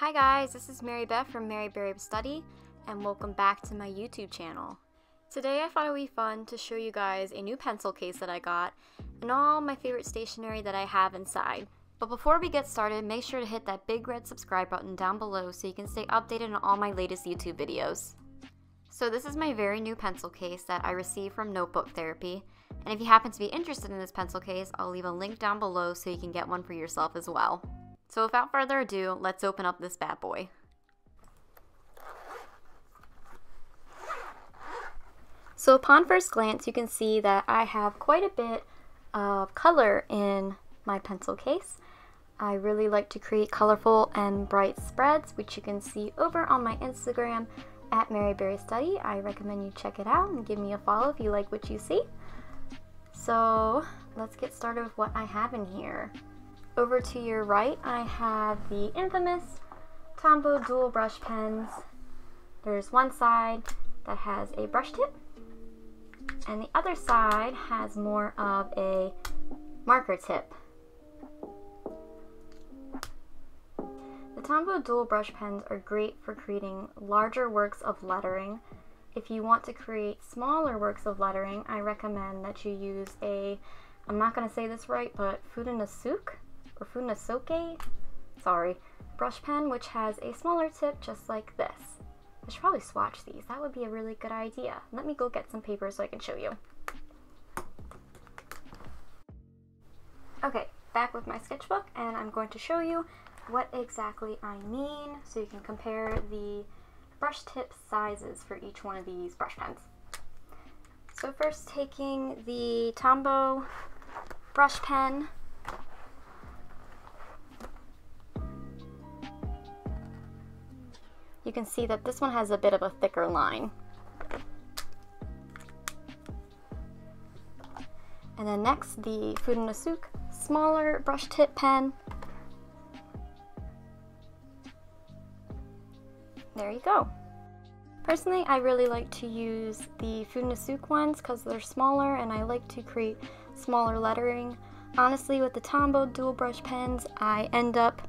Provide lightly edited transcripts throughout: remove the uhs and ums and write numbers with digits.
Hi guys, this is Mary Beth from maryberrystudy, and welcome back to my YouTube channel. Today I thought it would be fun to show you guys a new pencil case that I got and all my favorite stationery that I have inside. But before we get started, make sure to hit that big red subscribe button down below so you can stay updated on all my latest YouTube videos. So this is my very new pencil case that I received from Notebook Therapy, and if you happen to be interested in this pencil case, I'll leave a link down below so you can get one for yourself as well. So without further ado, let's open up this bad boy. So upon first glance, you can see that I have quite a bit of color in my pencil case. I really like to create colorful and bright spreads, which you can see over on my Instagram at maryberrystudy. I recommend you check it out and give me a follow if you like what you see. So let's get started with what I have in here. Over to your right, I have the infamous Tombow dual brush pens. There's one side that has a brush tip, and the other side has more of a marker tip. The Tombow dual brush pens are great for creating larger works of lettering. If you want to create smaller works of lettering, I recommend that you use a, I'm not going to say this right, but Funasoke, brush pen, which has a smaller tip just like this. I should probably swatch these. That would be a really good idea. Let me go get some paper so I can show you. Okay, back with my sketchbook, and I'm going to show you what exactly I mean so you can compare the brush tip sizes for each one of these brush pens. So first, taking the Tombow brush pen, you can see that this one has a bit of a thicker line. And then next, the Funasoke smaller brush tip pen. There you go. Personally, I really like to use the Funasoke ones because they're smaller and I like to create smaller lettering. Honestly, with the Tombow dual brush pens, I end up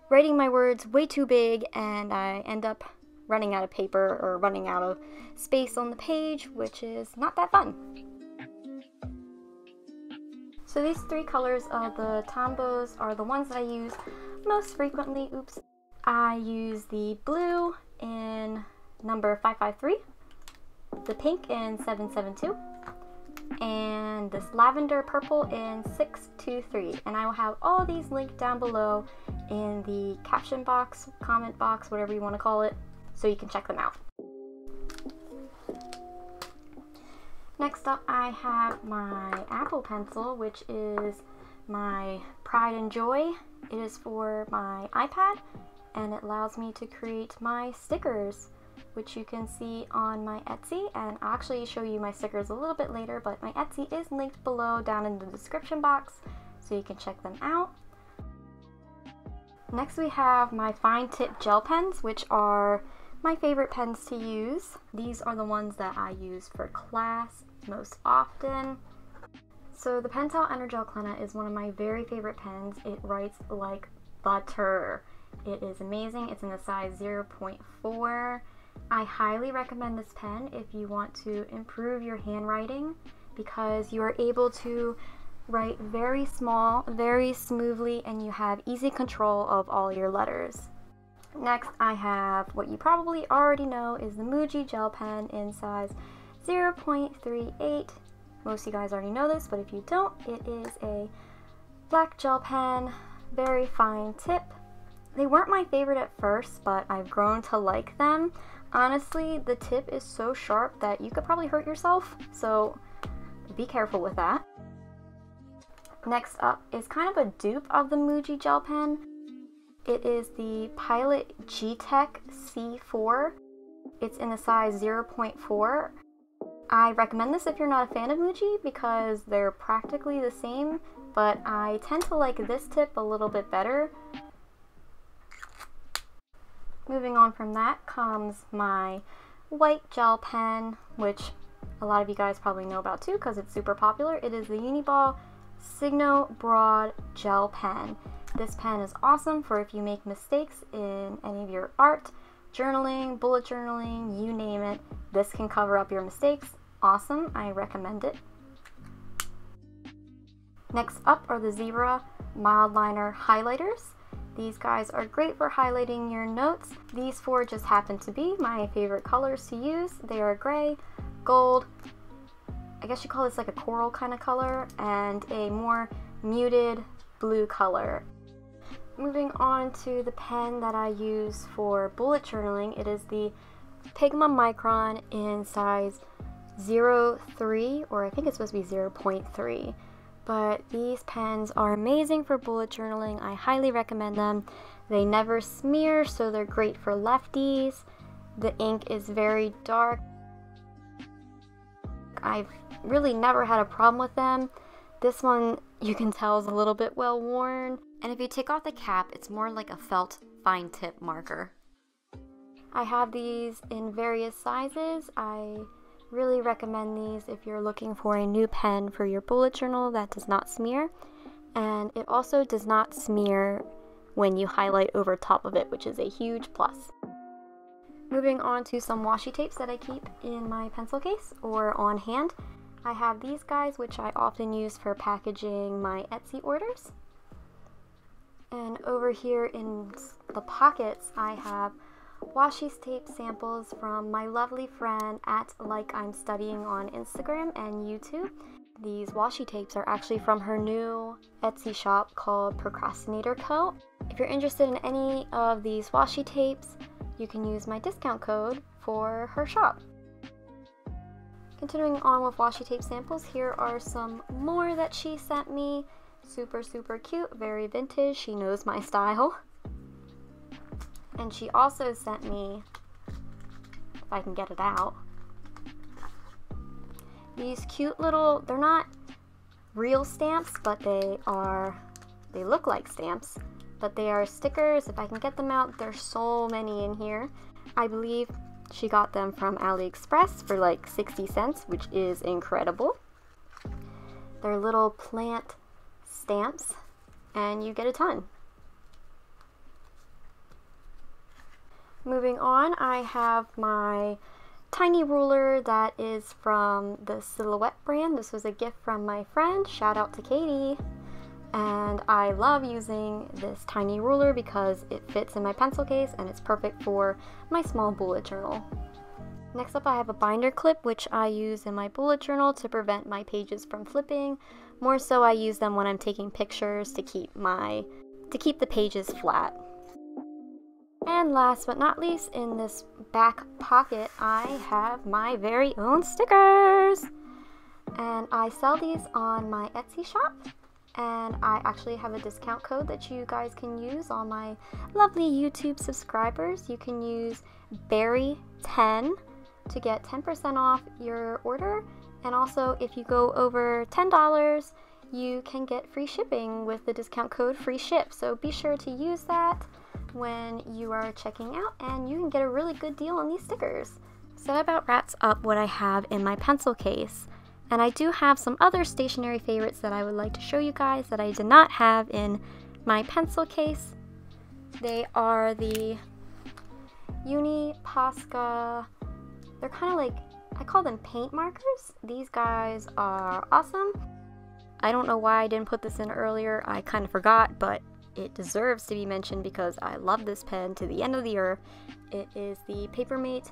writing my words way too big and I end up running out of paper or running out of space on the page, which is not that fun. So these three colors of the Tombows are the ones that I use most frequently. Oops. I use the blue in number 553, the pink in 772, and this lavender purple in 623. And I will have all these linked down below in the caption box, comment box, whatever you want to call it, so you can check them out. Next up, I have my Apple pencil, which is my pride and joy. It is for my iPad, and it allows me to create my stickers, which you can see on my Etsy, and I'll actually show you my stickers a little bit later, but my Etsy is linked below down in the description box, so you can check them out. Next we have my fine tip gel pens, which are my favorite pens to use. These are the ones that I use for class most often. So the Pentel Energel Clenna is one of my very favorite pens. It writes like butter. It is amazing. It's in the size 0.4. I highly recommend this pen if you want to improve your handwriting because you are able to write very small, very smoothly, and you have easy control of all your letters. Next, I have what you probably already know is the Muji gel pen in size 0.38. Most of you guys already know this, but if you don't, it is a black gel pen, very fine tip. They weren't my favorite at first, but I've grown to like them. Honestly, the tip is so sharp that you could probably hurt yourself, so be careful with that. Next up is kind of a dupe of the Muji gel pen. It is the Pilot G-Tech C4. It's in the size 0.4. I recommend this if you're not a fan of Muji because they're practically the same, but I tend to like this tip a little bit better. Moving on from that comes my white gel pen, which a lot of you guys probably know about too because it's super popular. It is the Uniball Signo Broad Gel Pen. This pen is awesome for if you make mistakes in any of your art, journaling, bullet journaling, you name it. This can cover up your mistakes. Awesome, I recommend it. Next up are the Zebra Mild Liner Highlighters. These guys are great for highlighting your notes. These four just happen to be my favorite colors to use. They are gray, gold, I guess you call this like a coral kind of color, and a more muted blue color. Moving on to the pen that I use for bullet journaling, it is the Pigma Micron in size 0.3, or I think it's supposed to be 0.3. But these pens are amazing for bullet journaling. I highly recommend them. They never smear, so they're great for lefties. The ink is very dark. I've really never had a problem with them. This one, you can tell, is a little bit well worn. And if you take off the cap, it's more like a felt fine tip marker. I have these in various sizes. I really recommend these if you're looking for a new pen for your bullet journal that does not smear. And it also does not smear when you highlight over top of it, which is a huge plus. Moving on to some washi tapes that I keep in my pencil case or on hand. I have these guys, which I often use for packaging my Etsy orders. And over here in the pockets, I have washi tape samples from my lovely friend at Like I'm Studying on Instagram and YouTube. These washi tapes are actually from her new Etsy shop called Procrastinator Co. If you're interested in any of these washi tapes, you can use my discount code for her shop. Continuing on with washi tape samples, here are some more that she sent me. Super, super cute, very vintage. She knows my style. And she also sent me, if I can get it out, these cute little, they're not real stamps, but they look like stamps, but they are stickers. If I can get them out, there's so many in here. I believe she got them from AliExpress for like 60 cents, which is incredible. They're little plant stamps, and you get a ton. Moving on, I have my tiny ruler that is from the Silhouette brand. This was a gift from my friend. Shout out to Katie. And I love using this tiny ruler because it fits in my pencil case and it's perfect for my small bullet journal. Next up, I have a binder clip, which I use in my bullet journal to prevent my pages from flipping. More so, I use them when I'm taking pictures to keep the pages flat. And last but not least, in this back pocket, I have my very own stickers. And I sell these on my Etsy shop. And I actually have a discount code that you guys can use on my lovely YouTube subscribers. You can use berry10 to get 10% off your order. And also, if you go over $10, you can get free shipping with the discount code FREESHIP. So be sure to use that when you are checking out, and you can get a really good deal on these stickers. So that about wraps up what I have in my pencil case. And I do have some other stationery favorites that I would like to show you guys that I did not have in my pencil case. They are the Uni Posca. They're kind of like, I call them paint markers. These guys are awesome. I don't know why I didn't put this in earlier. I kind of forgot, but it deserves to be mentioned because I love this pen to the end of the earth. It is the Papermate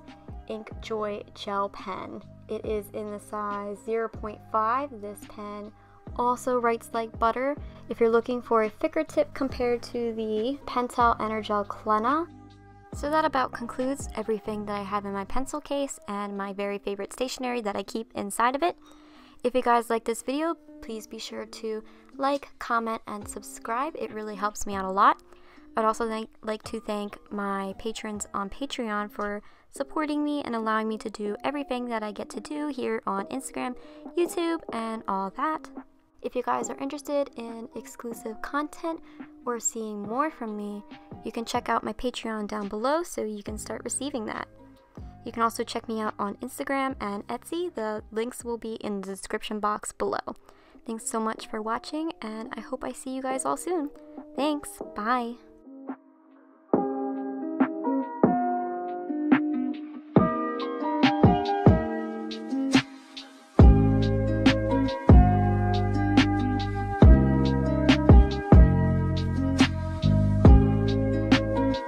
Ink Joy Gel Pen. It is in the size 0.5. This pen also writes like butter. If you're looking for a thicker tip compared to the Pentel Energel Clena. So that about concludes everything that I have in my pencil case and my very favorite stationery that I keep inside of it. If you guys like this video, please be sure to like, comment, and subscribe. It really helps me out a lot. I'd also like to thank my patrons on Patreon for supporting me and allowing me to do everything that I get to do here on Instagram, YouTube, and all that. If you guys are interested in exclusive content or seeing more from me, you can check out my Patreon down below so you can start receiving that. You can also check me out on Instagram and Etsy. The links will be in the description box below. Thanks so much for watching, and I hope I see you guys all soon. Thanks, bye!